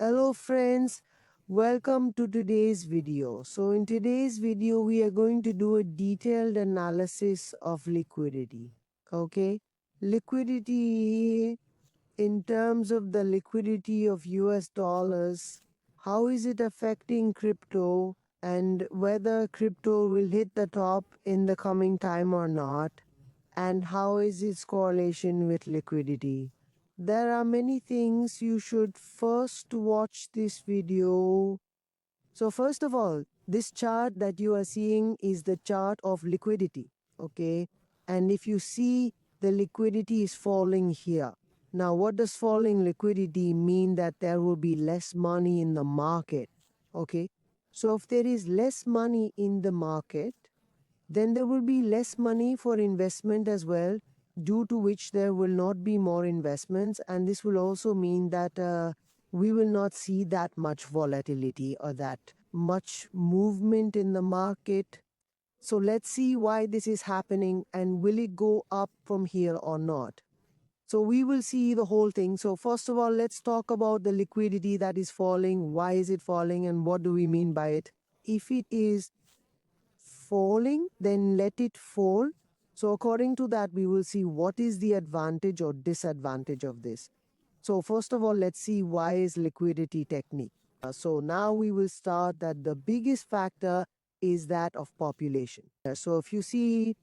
Hello friends, welcome to today's video. So in today's video we are going to do a detailed analysis of liquidity. Okay? Liquidity in terms of the liquidity of US dollars, how is it affecting crypto and whether crypto will hit the top in the coming time or not, and how is its correlation with liquidity. There are many things you should first watch this video. So first of all, this chart that you are seeing is the chart of liquidity, okay? And if you see, the liquidity is falling here. Now, what does falling liquidity mean? That there will be less money in the market, okay? So if there is less money in the market, then there will be less money for investment as well, due to which there will not be more investments. And this will also mean that we will not see that much volatility or that much movement in the market. So let's see why this is happening and will it go up from here or not. So we will see the whole thing. So first of all, let's talk about the liquidity that is falling. Why is it falling and what do we mean by it? If it is falling, then let it fall. So according to that, we will see what is the advantage or disadvantage of this. So first of all, let's see why is liquidity technique. So now we will start that the biggest factor is that of population. So if you see,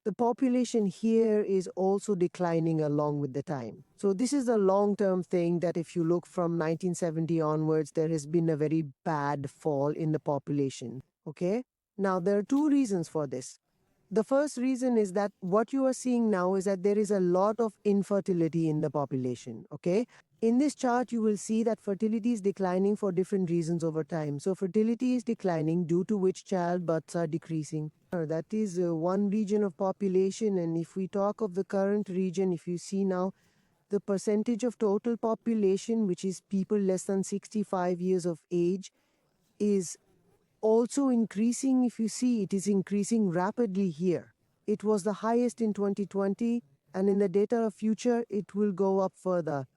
the population here is also declining along with the time. So this is a long-term thing that if you look from 1970 onwards, there has been a very bad fall in the population. Okay? Now, there are two reasons for this. The first reason is that what you are seeing now is that there is a lot of infertility in the population, okay? In this chart, you will see that fertility is declining for different reasons over time. So fertility is declining due to which childbirths are decreasing. That is one region of population. And if we talk of the current region, if you see now, the percentage of total population, which is people less than 65 years of age, is also increasing. If you see, it is increasing rapidly here. It was the highest in 2020, and in the data of future, it will go up further.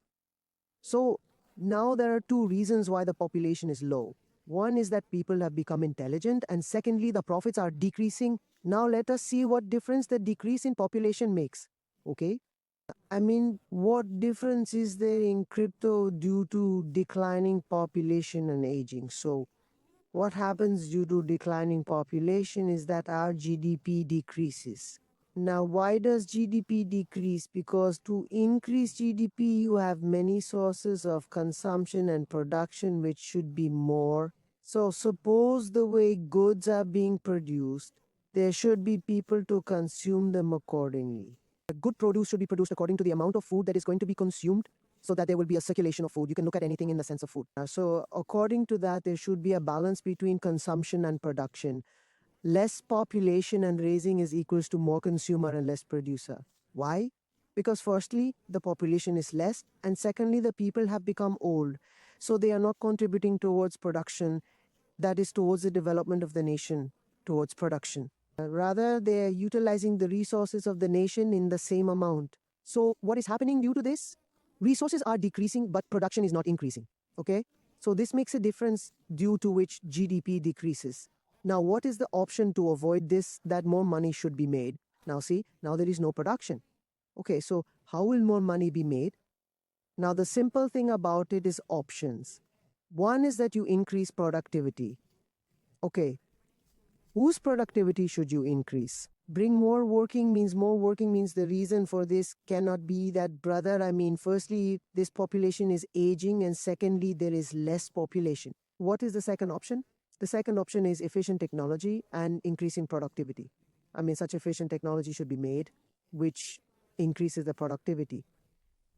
So now there are two reasons why the population is low. One is that people have become intelligent, and secondly, the profits are decreasing. Now let us see what difference the decrease in population makes. Okay? I mean, what difference is there in crypto due to declining population and aging? So what happens due to declining population is that our GDP decreases. Now, why does GDP decrease? Because to increase GDP, you have many sources of consumption and production which should be more. So suppose the way goods are being produced, there should be people to consume them accordingly. Good produce should be produced according to the amount of food that is going to be consumed, so that there will be a circulation of food. You can look at anything in the sense of food. So according to that, there should be a balance between consumption and production. Less population and raising is equals to more consumer and less producer. Why? Because firstly, the population is less, and secondly, the people have become old. So they are not contributing towards production, that is towards the development of the nation, towards production. Rather, they are utilizing the resources of the nation in the same amount. So what is happening due to this? Resources are decreasing, but production is not increasing. Okay? So this makes a difference due to which GDP decreases. Now, what is the option to avoid this? That more money should be made. Now see, now there is no production. Okay, so how will more money be made? Now, the simple thing about it is options. One is that you increase productivity. Okay, whose productivity should you increase? Bring more working means the reason for this cannot be that, brother. I mean, firstly, this population is aging, and secondly, there is less population. What is the second option? The second option is efficient technology and increasing productivity. I mean, such efficient technology should be made, which increases the productivity.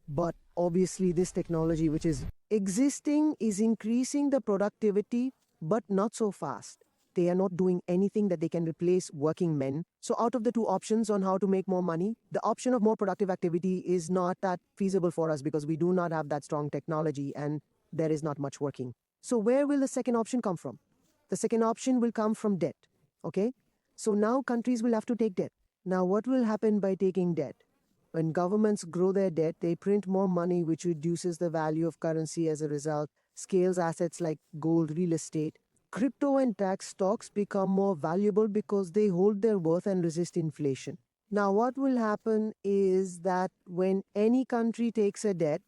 But obviously, this technology which is existing is increasing the productivity, but not so fast. They are not doing anything that they can replace working men. So out of the two options on how to make more money, the option of more productive activity is not that feasible for us because we do not have that strong technology and there is not much working. So where will the second option come from? The second option will come from debt. Okay? So now countries will have to take debt. Now what will happen by taking debt? When governments grow their debt, they print more money, which reduces the value of currency as a result, scales assets like gold, real estate. Crypto and tech stocks become more valuable because they hold their worth and resist inflation. Now, what will happen is that when any country takes a debt,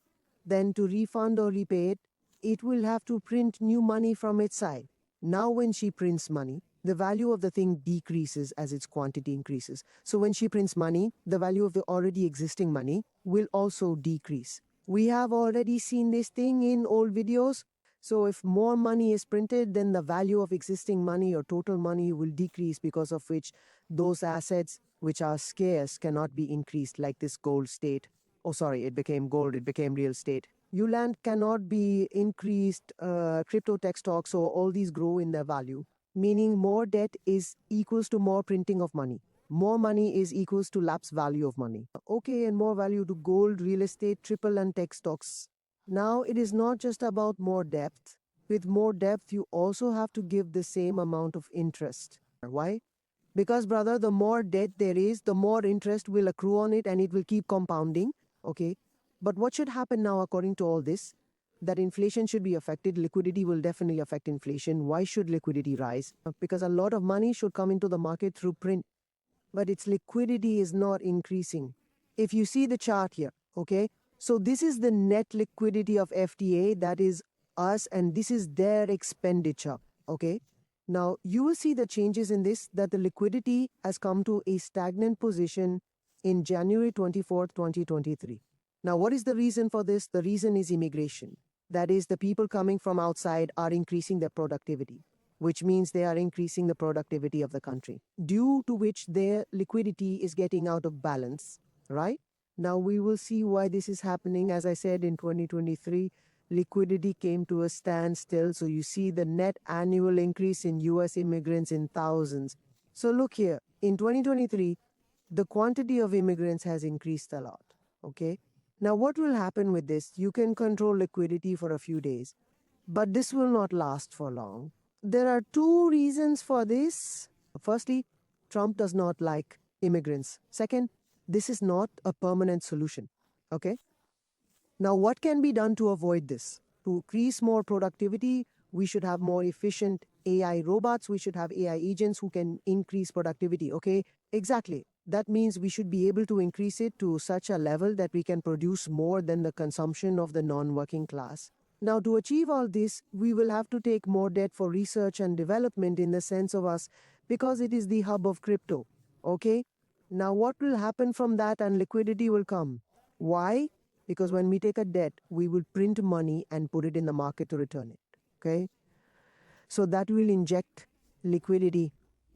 then to refund or repay it, it will have to print new money from its side. Now, when she prints money, the value of the thing decreases as its quantity increases. So, when she prints money, the value of the already existing money will also decrease. We have already seen this thing in old videos. So, if more money is printed, then the value of existing money or total money will decrease, because of which those assets which are scarce cannot be increased, like this gold state. Oh, sorry, it became gold, it became real estate. ULAND cannot be increased, crypto tech stocks, so all these grow in their value, meaning more debt is equals to more printing of money. More money is equals to lapse value of money. Okay, and more value to gold, real estate, triple and tech stocks. Now it is not just about more depth. With more depth, you also have to give the same amount of interest. Why? Because, brother, the more debt there is, the more interest will accrue on it and it will keep compounding. Okay. But what should happen now, according to all this? That inflation should be affected. Liquidity will definitely affect inflation. Why should liquidity rise? Because a lot of money should come into the market through print, but its liquidity is not increasing. If you see the chart here, okay, so this is the net liquidity of FTA, that is us, and this is their expenditure, okay. Now you will see the changes in this, that the liquidity has come to a stagnant position in January 24th, 2023. Now what is the reason for this? The reason is immigration. That is, the people coming from outside are increasing their productivity, which means they are increasing the productivity of the country, due to which their liquidity is getting out of balance, right? Now we will see why this is happening. As I said, in 2023, liquidity came to a standstill. So you see the net annual increase in US immigrants in thousands. So look here, in 2023, the quantity of immigrants has increased a lot, okay? Now what will happen with this? You can control liquidity for a few days, but this will not last for long. There are two reasons for this. Firstly, Trump does not like immigrants. Second, this is not a permanent solution. Okay? Now, what can be done to avoid this? To increase more productivity, we should have more efficient AI robots. We should have AI agents who can increase productivity. Okay? Exactly. That means we should be able to increase it to such a level that we can produce more than the consumption of the non-working class. Now, to achieve all this, we will have to take more debt for research and development in the sense of us, because it is the hub of crypto. Okay? Now, what will happen from that? And liquidity will come. Why? Because when we take a debt, we will print money and put it in the market to return it. Okay? So that will inject liquidity,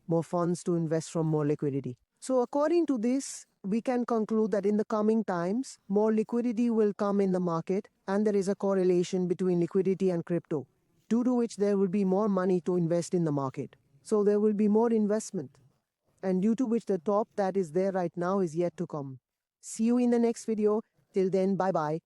more funds to invest from more liquidity. So according to this, we can conclude that in the coming times, more liquidity will come in the market, and there is a correlation between liquidity and crypto, due to which there will be more money to invest in the market. So there will be more investment, and due to which the top that is there right now is yet to come. See you in the next video. Till then, bye-bye.